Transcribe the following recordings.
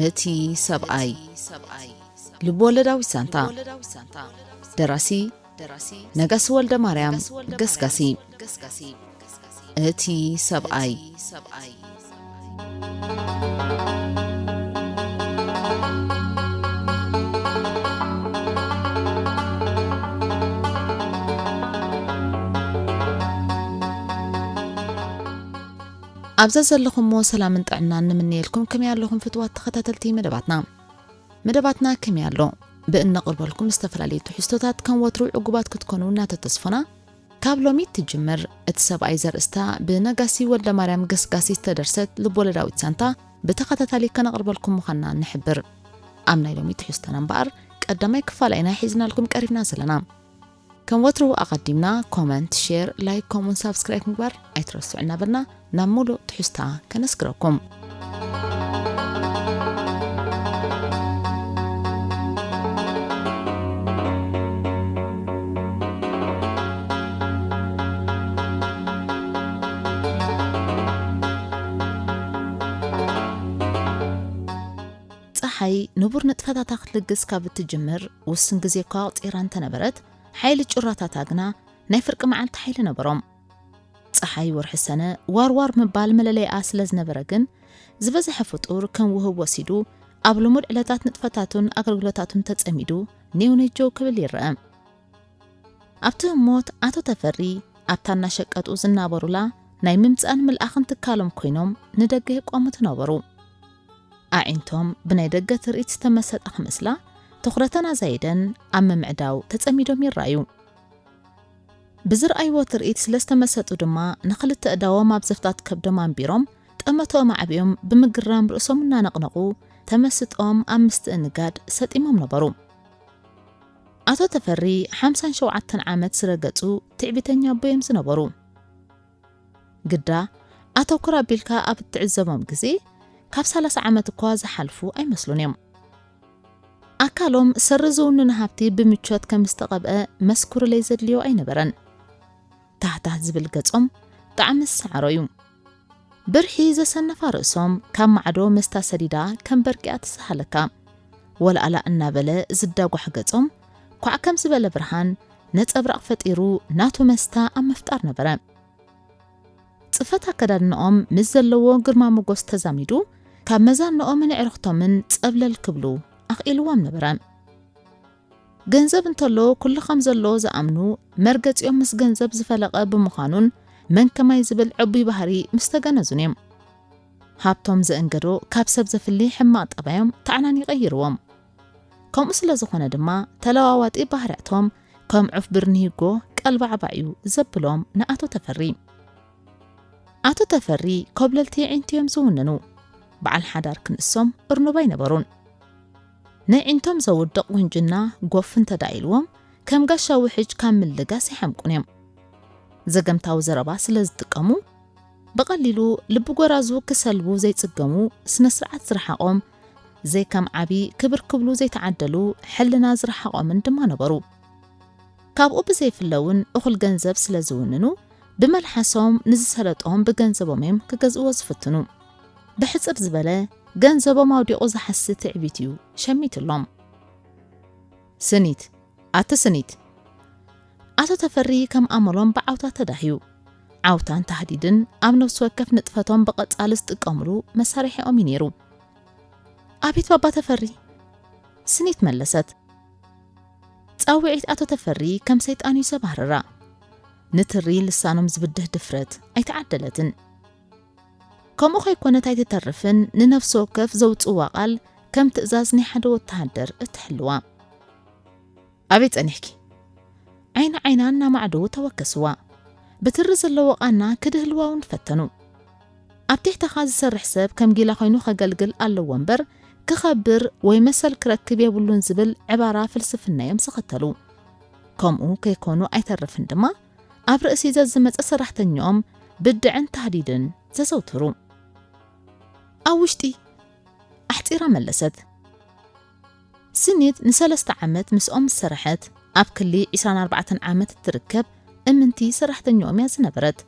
እቲ ሰብኣይ ልቦለዳዊ ሳንታ ደራሲ ነጋሲ ወልደ ማርያም ገስጋሲ እቲ ሰብኣይ ኣብዛ ዘለኹምዎ ሰላምን ጥዕናን ንምንየልኩም ከመይ ኣለኹም ፍትዋት ተኸታተልቲ መደባትና ከመይ ኣሎ ብእነቕርበልኩም ዝተፈላለዩ ትሕዝቶታት ከም ወትሩ ዕጉባት ክትኮኑ እናተተስፈና ካብ ሎሚ ትጅምር እቲ ሰብኣይ ዘርእስታ ብነጋሲ ወልደ ማርያም ገስጋሲ ዝተደርሰት ልቦለዳዊት ሳንታ ብተኸታታሊ ከነቕርበልኩም ምዃንና ንሕብር ኣብ ናይ ሎሚ ትሕዝቶና እምበኣር ቀዳማይ ክፋል ኢና ሒዝናልኩም ቀሪብና ዘለና ከም ወትሩ ኣቐዲምና ኮመንት ሼር ላይክ ኮመንት ሳብስክራይብ ምግባር ኣይትረስዑ እናበልና ናብ ሙሉእ ትሕዝታ ከነስክረኩም ፀሓይ ንቡር ንጥፈታታ ክትልግስ ካብ እትጅምር ውስን ግዜ እኳ ቁፂራ እንተነበረት ሓይሊ ጭራታታ ግና ናይ ፍርቂ መዓልቲ ሓይሊ ነበሮም ፀሓይ ወርሒ ሰነ ዋርዋር ምባል መለለይኣ ስለ ዝነበረ ግን ዝበዝሐ ፍጡር ከም ውህብ ወሲዱ ኣብ ልሙድ ዕለታት ንጥፈታቱን ኣገልግሎታቱን ተጸሚዱ ኒውኔጆ ክብል ይርአ ኣብቲ ሞት ኣቶ ተፈሪ ኣብታ እናሸቀጡ ዝናበሩላ ናይ ምምፃን ምልኣኽን ትካሎም ኮይኖም ንደገ የቋሙ ትነበሩ ኣዒንቶም ብናይ ደገ ትርኢት ዝተመሰጠ ክመስላ ትኹረተና ዘይደን ኣብ ምምዕዳው ተጸሚዶም ይረኣዩ ብዝርኣይዎ ትርኢት ስለዝተመሰጡ ድማ ንኽልተ እዳዎም ኣብ ዘፍታት ከብዶም ኣንቢሮም ጠመቶም ዓብዮም ብምግራም ርእሶም እናነቕነቑ ተመስጦም ኣብ ምስትእንጋድ ሰጢሞም ነበሩ ኣቶ ተፈሪ 57 ዓመት ዝረገጹ ትዕቢተኛ ኣቦዮም ዝነበሩ ግዳ ኣቶ ኩራቢልካ ኣብ እትዕዘቦም ግዜ ካብ 30 ዓመት እኳ ዝሓልፉ ኣይመስሉን እዮም ኣካሎም ሰረዝውንን ሃብቲ ብምቾት ከም ዝተቐብአ መስኩር ለይ ዘድልዮ ኣይነበረን ታህታት ዝብል ገጾም ጣዕሚ ሰዓሮዩ ብርሒ ዘሰነፋ ርእሶም ካብ ማዕዶ መስታ ሰዲዳ ከም በርቂኣ ትሰሃለካ ወልኣላ እናበለ ዝዳጓሕ ገጾም ኳዕ ከም ዝበለ ብርሃን ነጸብራቕ ፈጢሩ ናቱ መስታ ኣብ መፍጣር ነበረ ጽፈት ኣከዳድንኦም ምስ ዘለዎ ግርማ ሞገስ ተዛሚዱ ካብ መዛንኦም ንዕርኽቶምን ጸብለል ክብሉ ኣኽኢልዎም ነበረ ገንዘብ እንተሎ ኩሉ ከም ዘሎ ዝኣምኑ መርገጺኦም ምስ ገንዘብ ዝፈለቐ ብምዃኑን መንከማይ ዝብል ዕቡይ ባህሪ ምስተገነዙን እዮም ሃብቶም ዘእንገዶ ካብ ሰብ ዘፍሊ ሕማቕ ጠባዮም ተዕናን ይቐይርዎም ከምኡ ስለ ዝኾነ ድማ ተለዋዋጢ ባህርያቶም ከም ዑፍ ብርኒሂጎ ቀልባዕባዕዩ ዘብሎም ንኣቶ ተፈሪ ኣቶ ተፈሪ ኮብለልቲ ዒንትዮም ዝውንኑ በዓል ሓዳር ክንእሶም እርኑባይ ነበሩን ንዒንቶም ዘውድቕ ውንጅና ጎፍን ተዳኢልዎም ከም ጋሻ ውሕጅ ካብ ምልጋስ ይሓምቁን እዮም ዘገምታዊ ዘረባ ስለ ዝጥቀሙ በቐሊሉ ልቢ ጎራዙ ክሰልቡ ዘይጽገሙ ስነ ስርዓት ዝረሓቖም ዘይከም ዓቢ ክብር ክብሉ ዘይተዓደሉ ሕልና ዝረሓቖምን ድማ ነበሩ ካብኡ ብዘይፍለውን እኹል ገንዘብ ስለ ዝውንኑ ብመልሓሶም ንዝሰለጦም ብገንዘቦም እዮም ክገዝእዎ ዝፍትኑ ብሕፅር ዝበለ ገንዘቦም ኣውዲቑ ዝሓስት ትዕቢት እዩ ሸሚትሎም ስኒት ኣቶ ተፈሪ ከም ኣመሎም ብዓውታ ተዳህዩ ዓውታን ተሃዲድን ኣብ ነፍሲ ወከፍ ንጥፈቶም ብቐጻሊ ዝጥቀምሉ መሳርሒኦም ነይሩ ኣቤት ባባ ተፈሪ ስኒት መለሰት ጻውዒት ኣቶ ተፈሪ ከም ሰይጣን ይሰባርራ ንትሪ ልሳኖም ዝብድህ ድፍረት ኣይተዓደለትን ከምኡ ኸይኮነት ኣይትተርፍን ንነፍሲ ወከፍ ዘውፅዋ ቃል ከም ትእዛዝ ናይ ሓደ ወተሃደር እትሕልዋ ኣቤት ጸኒሕኪ ዓይና እናማዕደው ተወከስዋ ብትሪ ዘለዎ ቃና ክድህልዋውን ፈተኑ ኣብ ትሕተኻ ዝሰርሕ ሰብ ከም ጊላ ኮይኑ ኸገልግል ኣለዎ እምበር ክኸብር ወይ መሰል ክረክብ የብሉን ዝብል ዕባራ ፍልስፍናዮም ዝኸተሉ ከምኡ ከይኮኑ ኣይተርፍን ድማ ኣብ ርእሲ ዘዝመፀ ሰራሕተኛኦም ብድዕን ተሃዲድን ዘዘውትሩ ኣብ ውሽጢ ኣሕፂራ መለሰት ስኒት ንሰለስተ ዓመት ምስኦም ዝሰርሐት ኣብ ክሊ 24 ዓመት ትርከብ እምንቲ ሰራሕተኛኦም እያ ዝነበረት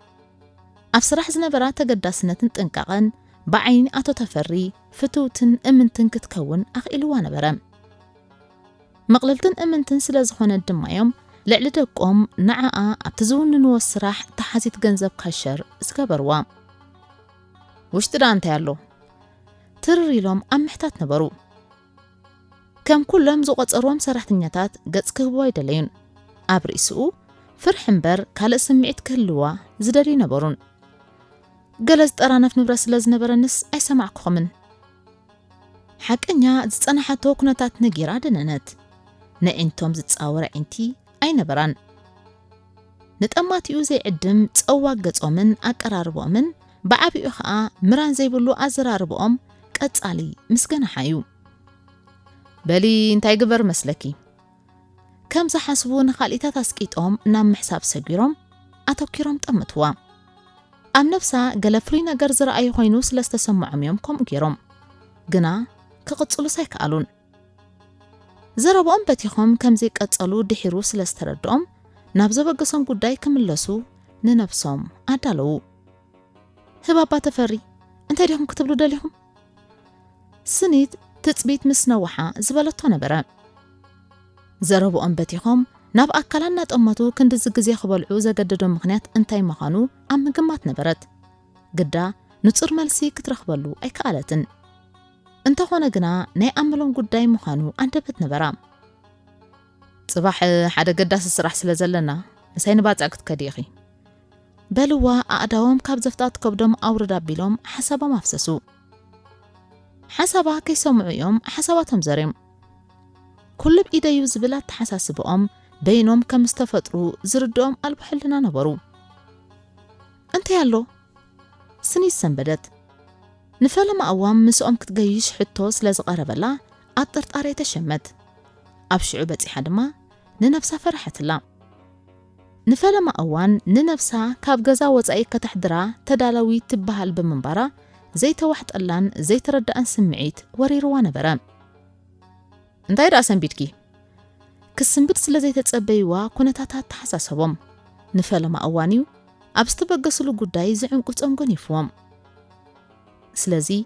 ኣብ ስራሕ ዝነበራ ተገዳስነትን ጥንቃቐን بعين أتو تفري فتوتن أمنتن كتكون أخيلوا نبرا مقللتن أمنتن سلازخون الدمايوم لعل دقوم نعاء أبتزون نوسراح تحازيت جنزب كشر اسكبروا وش ترى أنت يالو ترري لهم أم محتات نبرو كم كلهم زوقت أروام سرحتنياتات قد سكبوا يدلين أبرئسو فرحنبر كالا سمعت كلوا زدري نبرون قلزت أرانا في نبرس لازنبر النس أي سمعكو من حكنيا زتانا حتو كنتات نجيرا دنانت نأنتم زتساور عينتي أي نبران نتأمات يوزي عدم تسأواق قطومن أقراربومن بعبئو خاا مران زيبولو أزراربوم كتسالي مسكنا حيو بلي انتاي قبر مسلكي كم زحاسبون خاليتات اسكيتهم نام محساب سجيرهم أتوكيرهم تأمتوا أم نفسا قلفلينا قرزر أي خوينو سلستسمعهم يومكم كيرهم قنا كقتصلو سيكالون زربهم بتيخم كم زي قتصلو دحيرو سلستردهم نابزا بقصهم قداي كملسو ننفسهم أدالو هبابا تفري انت ديهم كتبلو داليهم سنيد تثبيت مسنوحة زبالتو نبرا زربهم بتيخم ناب أكلنا تأمتو كند زقزي خبالعو زقددو مغنيات انتاي مخانو أم قمات نبرت قدا نتصر ملسي كترخبالو أي كالتن انت خونا قنا ناي أملون قداي مخانو أندبت نبرا صباح حدا قداس السرح سلازلنا مساين باتعكت كديخي بلوا أعداوهم كاب زفتات كبدهم أوردا بيلهم حسابا مفسسو حسابا كي سمعيهم حساباتهم زريم كل بإيدا يوزبلات حساسبهم بينهم كم استفتروا زردهم قلب حلنا نبرو انت يالو سني السنبدت نفلما أوام مسؤم كتقيش حتوس لازق أربلا أطرت أريت الشمت أبشعو بتي حدما ننفسها فرحت الله نفلما أوان ننفسها كاب جزا وزعي كتحدرا تدالوي تبهال بمنبرا زي توحت ألان زي ترد أن سمعيت وريروان برام انتاي رأسن بيتكي كسنبت سلازي تتصبيوا كونتاتات تحساسبهم نفلما أوانيو أبستبقسلو قداي زعن قلتهم قنيفوهم سلازي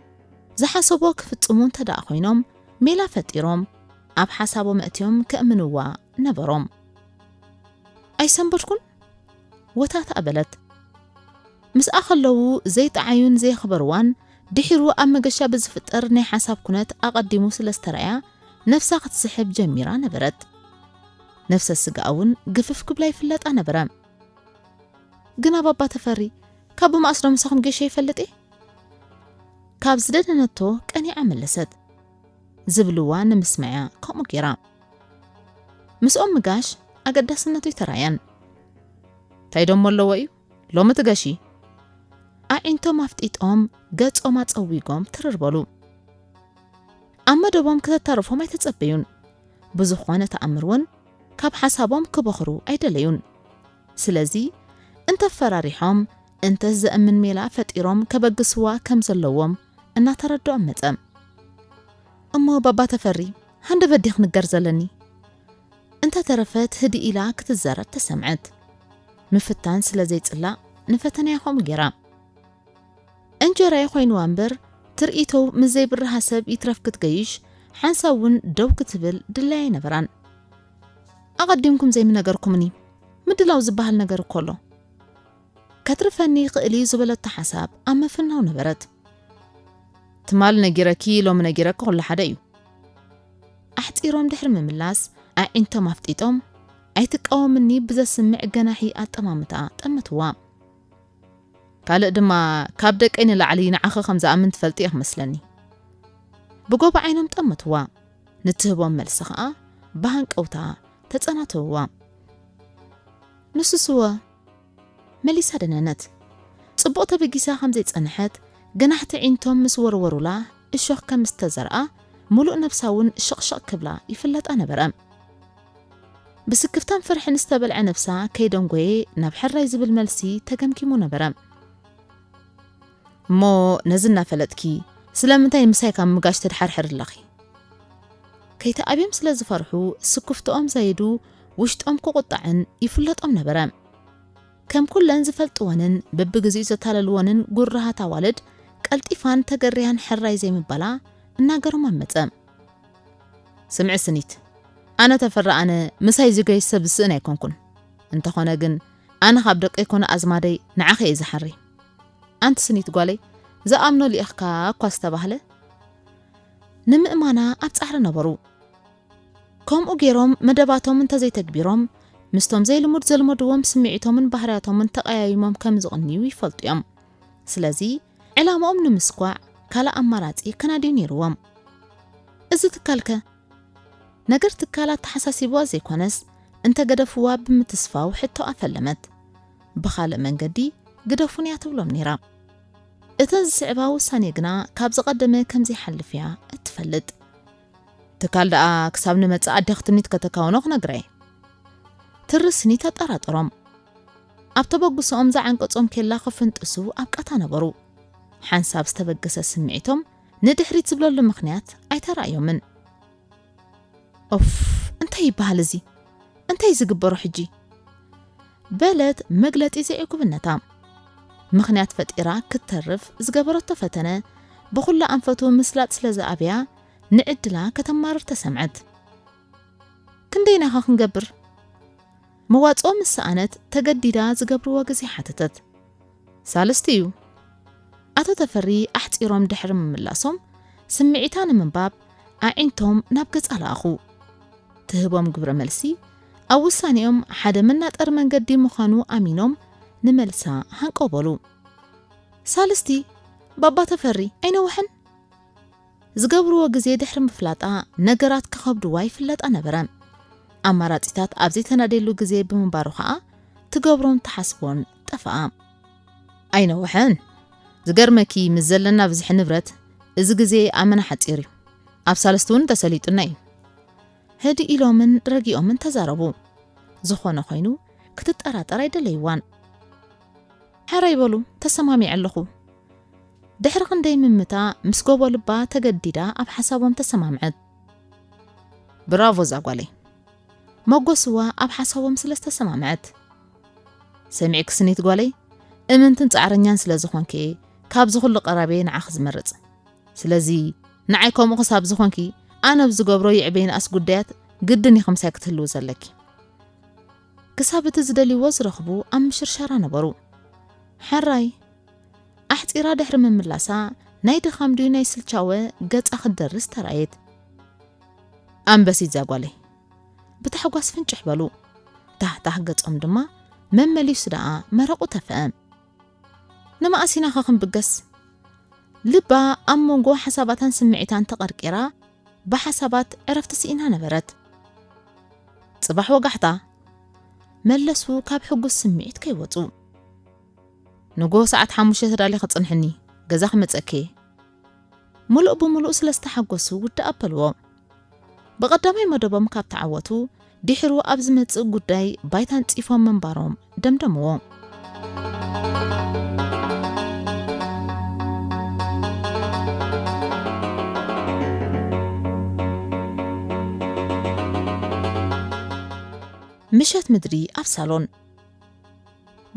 زحاسبو كفتمون تدا خوينهم ميلا فتيروم أب حسابو مأتيوم كأمنوا نبروم أي سنبركن وتات أبلت مس أخلو زي تعاين زي خبروان دحيرو أما قشا بزفتر ني حساب كنت أقدمو سلستريا نفسها قد سحب جميرا نبرت نفس السقاون قفف كبلاي فلت أنا برام قنا بابا تفري كابو ما أصلا مساهم قشا يفلت إيه كاب زدنا نتو كأني عمل لسد زبلوان مسمعيا كومو كيرا مس مقاش أقدس نتو يترايان تايدوم مولوويو لو متقاشي أعنتو مافتيتهم قد أمات أويقهم ترربولو أما دوبهم كتتعرفهم ما يتتصبيون بزخوانة تأمرون كاب حسابهم كبخرو أيدليون سلازي انت فراريحهم انت الزأمن ميلا فتيرهم كبقسوا كم زلوهم انا تردو أمتأم أمو بابا تفري هند بديخ نقر زلني انت ترفت هدي إلا كتزارت تسمعت مفتان سلازي تسلا نفتن ياخوم جيرا انجرا يخوين وانبر ترئيتو مزي برهاسب يترف كتقيش حانساون دو كتبل دلاي نبران أقدمكم زي من نقركمني مدلاو زبها النقر كله كترفني قئلي زبلت حساب أما فناو نبرت تمال نجيركي لو من نجيرك كل حدايو أحتيروم دحر من ملاس أنتو مفتيتهم أيتقاوم مني بزا سمع جناحي أتمامتا تمتوا قال دما كابدك أين لعلي نعخ خمزة أمن تفلتيه مسلني بقوب عينهم تمتوا نتهبهم ملسخاء بهنك أوتا تتساناتوا نسسوا مليسا دنانت صبوتا بقيسا خمزة تسانحت جناحت عينتهم مسورورلا الشوخ كمستزرقا ملوء نفساون شقشق كبلا يفلت أنا برام بس كفتان فرح نستبلع نفسا كيدونغوي نبحر رايز بالملسي تقمكيمو نبرام مو نزلنا فلتكي سلامتاي مسايكا مقاش تدحرحر اللخي كي تأبيم سلاز فرحو سكفتهم زايدو وشتهم كقطعن يفلتهم نبرام كم كلن زفلتوانن ببقزي زتاللوانن قرها تاوالد ቀልጢፋን ተገሪያን ሕራይ ዘይምባላ እናገሮም ኣመፀ ስምዕ ስኒት ኣነ ተፈራኣነ ምሳይ ዝገይ ሰብ ዝስእን ኣይኮንኩን እንተኾነ ግን ኣነ ካብ ደቀ ይኮነ ኣዝማደይ ንዓኸ እየ ዝሓሪ ኣንቲ ስኒት ጓለይ ዝኣምኖ ሊእኽካ እኳ ዝተባህለ ንምእማና ኣብ ጻዕሪ ነበሩ ከምኡ ገይሮም መደባቶም እንተዘይተግቢሮም ምስቶም ዘይልሙድ ዘልመድዎም ስምዒቶምን ባህርያቶምን ተቐያይሞም ከም ዝቕንዩ ይፈልጡ እዮም ስለዚ ዕላማኦም ንምስኳዕ ካልእ ኣማራጺ ከናድዩ ነይሩዎም እዚ ትካልከ ነገር ትካላት ተሓሳሲብዋ ዘይኮነስ እንተገደፍዋ ብምትስፋው ሕቶ ኣፈለመት ብኻልእ መንገዲ ግደፉን እያ ትብሎም ነይራ እተን ዝስዕባ ውሳኔ ግና ካብ ዝቐደመ ከምዚ ሓልፍ እያ እትፈልጥ ትካል ደኣ ክሳብ ንመጻእ ኣዲ ክትምኒት ከተካውኖ ክነግረይ ትርስኒ ተጠራጠሮም ኣብ ተበግሶኦም ዝዓንቀጾም ኬላ ክፍንጥሱ ኣብ ቃታ ነበሩ ሓንሳብ ዝተበገሰ ስምዒቶም ንድሕሪት ዝብለሉ ምኽንያት ኣይተረኣዮምን ኦፍ እንታይ ይበሃል እዚ እንታይ ዝግበሩ ሕጂ በለት መግለጢ ዘይዕጉብነታ ምኽንያት ፈጢራ ክትተርፍ ዝገበረቶ ፈተነ ብኹላ ኣንፈቱ ምስላጥ ስለ ዝኣብያ ንዕድላ ከተማርር ተሰምዐት ክንደይና ኸ ክንገብር መዋጾ ምስኣነት ተገዲዳ ዝገብርዎ ግዜ ሓተተት ሳልስቲ እዩ ኣቶ ተፈሪ ኣሕፂሮም ድሕሪ ምምላሶም ስምዒታ ንምንባብ ኣዒንቶም ናብ ገጻ ለኣኹ ትህቦም ግብረ መልሲ ኣብ ውሳኔኦም ሓደ መናጠር መንገዲ ምዃኑ ኣሚኖም ንመልሳ ሃንቀበሉ ሳልስቲ ባባ ተፈሪ ኣይነውሕን ዝገብርዎ ግዜ ድሕሪ ምፍላጣ ነገራት ከኸብድዋ ይፍለጣ ነበረ ኣማራጺታት ኣብ ዘይተናደሉ ግዜ ብምንባሩ ከዓ ትገብሮም ተሓስቦን ጠፍኣ ኣይነውሕን ዝገርመኪ ምስ ዘለና ብዝሕ ንብረት እዚ ግዜ ኣመና ሓፂር እዩ ኣብ ሳልስቲ እውን ተሰሊጡና እዩ ህዲ ኢሎምን ረጊኦምን ተዛረቡ ዝኾነ ኮይኑ ክትጠራጠር ኣይደለይዋን ሓራ ይበሉ ተሰማሚዕ ኣለኹ ድሕሪ ክንደይ ምምታ ምስ ጎቦ ልባ ተገዲዳ ኣብ ሓሳቦም ተሰማምዐት ብራቮ ዛጓለይ መጎስዋ ኣብ ሓሳቦም ስለዝተሰማምዐት ሰሚዕ ክስኒት ጓለይ እምንትን ጻዕረኛን ስለ ዝኾንኪ ካብ ዝኹሉ ቀራቤ ንዓኽ ዝመርጽ ስለዚ ንዓይ ከምኡ ክሳብ ዝኾንኪ ኣነ ብዝገብሮ ይዕበይን ኣስ ጉዳያት ግድን ይኸምሳይ ክትህልው ዘለኪ ክሳብ እቲ ዝደልይዎ ዝረኽቡ ኣብ ምሽርሻራ ነበሩ ሓራይ ኣሕፂራ ድሕሪ ምምላሳ ናይ ድኻም ድዩ ናይ ስልቻወ ገጻ ክደርስ ተራእየት ኣንበሲት ዛጓለይ ብታሕጓስ ፍንጭሕ በሉ ታሕታሕ ገጾም ድማ መመሊሱ ደኣ መረቑ ተፍአ ንማእሲና ኸ ክንብገስ ልባ ኣብ መንጎ ሓሳባታን ስምዒታን ተቐርቂራ ብሓሳባት ዕረፍቲ ስኢና ነበረት ጽባሕ ወጋሕታ መለሱ ካብ ሕጉስ ስምዒት ከይወፁ ንጎ ሰዓት 5 ተዳሊ ክጽንሕኒ ገዛ ክመጸከ ሙሉእ ብምሉእ ስለዝተሓጎሱ ውዳእ ኣበልዎ በቐዳማይ መደቦም ካብ ተዓወቱ ድሕሩ ኣብ ዝመጽእ ጉዳይ ባይታን ጺፎም መንባሮም ደምደምዎ ምሸት ምድሪ ኣብ ሳሎን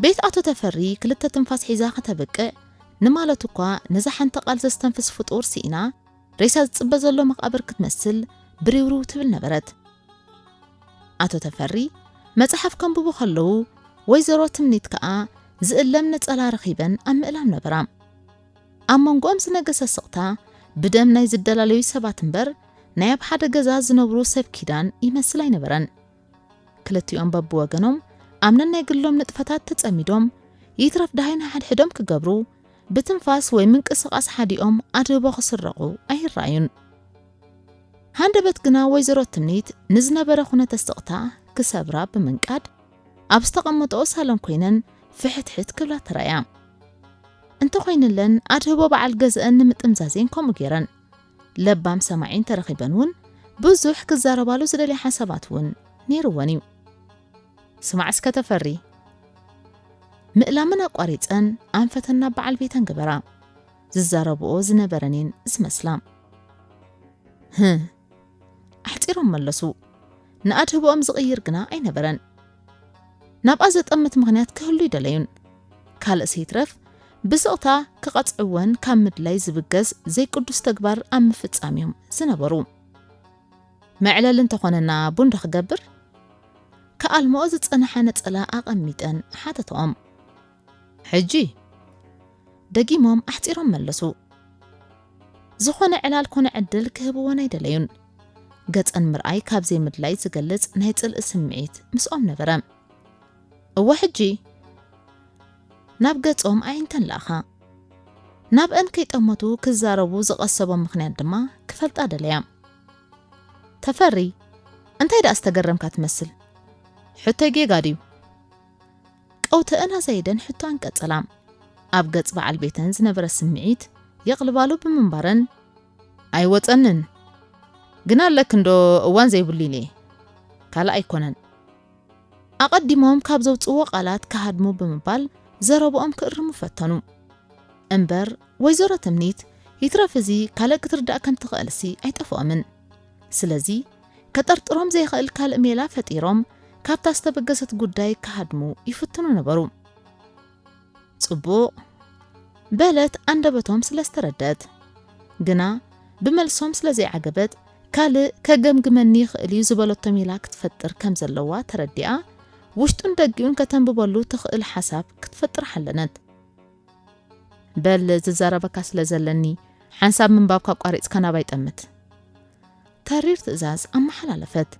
ቤት ኣቶ ተፈሪ ክልተ ትንፋስ ሒዛ ከተበቅዕ ንማለት እኳ ነዛ ሓንቲ ቃል ዘስተንፍስ ፍጡር ሲኢና ሬሳ ዝጽበ ዘሎ መቃብር ክትመስል ብሪውሩ ትብል ነበረት ኣቶ ተፈሪ መጽሓፍ ከንብቡ ከለዉ ወይዘሮ ትምኒት ከዓ ዝእለም ነጸላ ረኺበን ኣብ ምእላም ነበራ ኣብ መንጎኦም ዝነገሰ ስቕታ ብደም ናይ ዝደላለዩ ሰባት እምበር ናይ ኣብ ሓደ ገዛ ዝነብሩ ሰብ ኪዳን ይመስል ኣይነበረን ክልቲኦም በብወገኖም ኣምነን ናይ ግሎም ንጥፈታት ተጸሚዶም ይትረፍ ዳሃይና ሓድሕዶም ክገብሩ ብትንፋስ ወይ ምንቅስቓስ ሓዲኦም ኣድቦ ክስረቑ ኣይረኣዩን ሃንደበት ግና ወይዘሮ ትምኒት ንዝነበረ ኩነተ ስቕታ ክሰብራ ብምንቃድ ኣብ ዝተቐመጠኦ ሳሎን ኮይነን ፍሕትሕት ክብላ ተራእያ እንተኾይንለን ኣድህቦ በዓል ገዝአን ንምጥምዛዜን ከምኡ ገይረን ለባም ሰማዒን ተረኺበን እውን ብዙሕ ክዛረባሉ ዝደልያ ሓሳባት እውን ነይሩወን እዩ ስማዕ እስከ ተፈሪ ምእላምን ኣቋሪፀን ኣንፈተና በዓል ቤተን ገበራ ዝዛረብኦ ዝነበረኔን ዝመስላ ኣሕፂሮም መለሱ ንኣድህቦኦም ዝቕይር ግና ኣይነበረን ናብኣ ዘጠምት ምኽንያት ክህሉ ይደለዩን ካልእ ሰይትረፍ ብስቕታ ክቐጽዕወን ካብ ምድላይ ዝብገዝ ዘይቅዱስ ተግባር ኣብ ምፍጻምዮም ዝነበሩ መዕለል እንተኾነና ቡንዳ ክገብር ከኣልምኦ ዝጸንሐ ነጸላ ኣቐሚጠን ሓተቶም ሕጂ ደጊሞም ኣሕጺሮም መለሱ ዝኾነ ዕላል ኮነ ዕድል ክህብዎን ኣይደለዩን ገጸን ምርኣይ ካብ ዘይምድላይ ዝገልጽ ናይ ጽልኢ ስምዒት ምስኦም ነበረ እወ ሕጂ ናብ ገጾም ኣይንተን ለኣኻ ናብአን ከይጠመቱ ክዛረቡ ዝቐሰቦም ምኽንያት ድማ ክፈልጣ ደለያ ተፈሪ እንታይ ዳ ዝተገረምካ ትመስል ሕቶይ ጌጋ ድዩ ቀውተአን ኣዘይደን ሕቶን ቀጸላ ኣብ ገጽ በዓል ቤተን ዝነበረ ስምዒት የቕልባሉ ብምንባረን ኣይወፀንን ግና ለክንዶ እዋን ዘይብሉኒ ካላ ኣይኮነን ኣቐዲሞም ካብ ዘውጽዎ ቃላት ከሃድሙ ብምባል ዘረብኦም ክእርሙ ፈተኑ እምበር ወይዘሮ ትምኒት ይትረፍ እዚ ካልእ ክትርዳእ ከም ትኽእልሲ ኣይጠፍኦምን ስለዚ ከጠርጥሮም ዘይኽእል ካልእ ሜላ ፈጢሮም ካብታ ዝተበገሰት ጉዳይ ከሃድሙ ይፍትኑ ነበሩ ጽቡቕ በለት አንደበቶም ስለስተረደት ግና ብመልሶም ስለዘይዓገበት ካልእ ከገምግመኒ ይኽእል እዩ ዝበለቶ ሜላ ክትፈጥር ከም ዘለዋ ተረዲኣ ውሽጡን ደጊኡን ከተንብበሉ ትኽእል ሓሳብ ክትፈጥር ሓለነት በል ዝዛረበካ ስለዘለኒ ሓንሳብ ምንባብካ ቋሪጽካ ናባይ ጠምት ተሪር ትእዛዝ ኣመሓላለፈት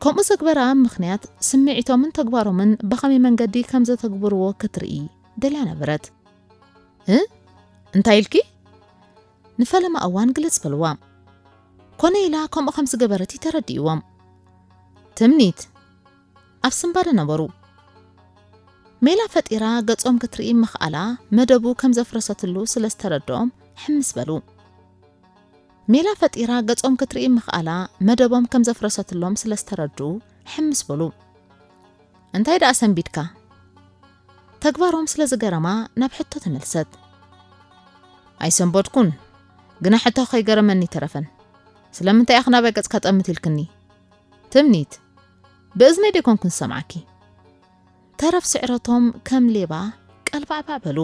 ከምኡ ዝግበራ ምኽንያት ስምዒቶምን ተግባሮምን በኸመይ መንገዲ ከም ዘተግብርዎ ክትርኢ ደልያ ነበረት እንታይ ኢልኪ ንፈለማ እዋን ግልጽ በልዋ ኮነ ኢላ ከምኡ ከም ዝገበረት ተረዲእዎም ትምኒት ኣብ ስምባደ ነበሩ ሜላ ፈጢራ ገጾም ክትርኢ ምኽኣላ መደቡ ከም ዘፍረሰትሉ ስለስተረድኦም ሕምስ በሉ ሜላ ፈጢራ ገጾም ክትርኢ ምኽኣላ መደቦም ከም ዘፍረሰትሎም ስለስተረዱ ሕምስ በሉ እንታይ ዳ ሰንቢድካ ተግባሮም ስለዝገረማ ናብ ሕቶ ተመልሰት ኣይሰንበድኩን ግና ሕቶ ኸይገረመኒ ተረፈን ስለምንታይ ኣኽና በገጽ ከጠምት ኢልክኒ ትምኒት ብእዝነይ ደይኮንኩን ሰማዕኪ ተረፍ ስዕረቶም ከም ሌባ ቀልባዕባዕ በሉ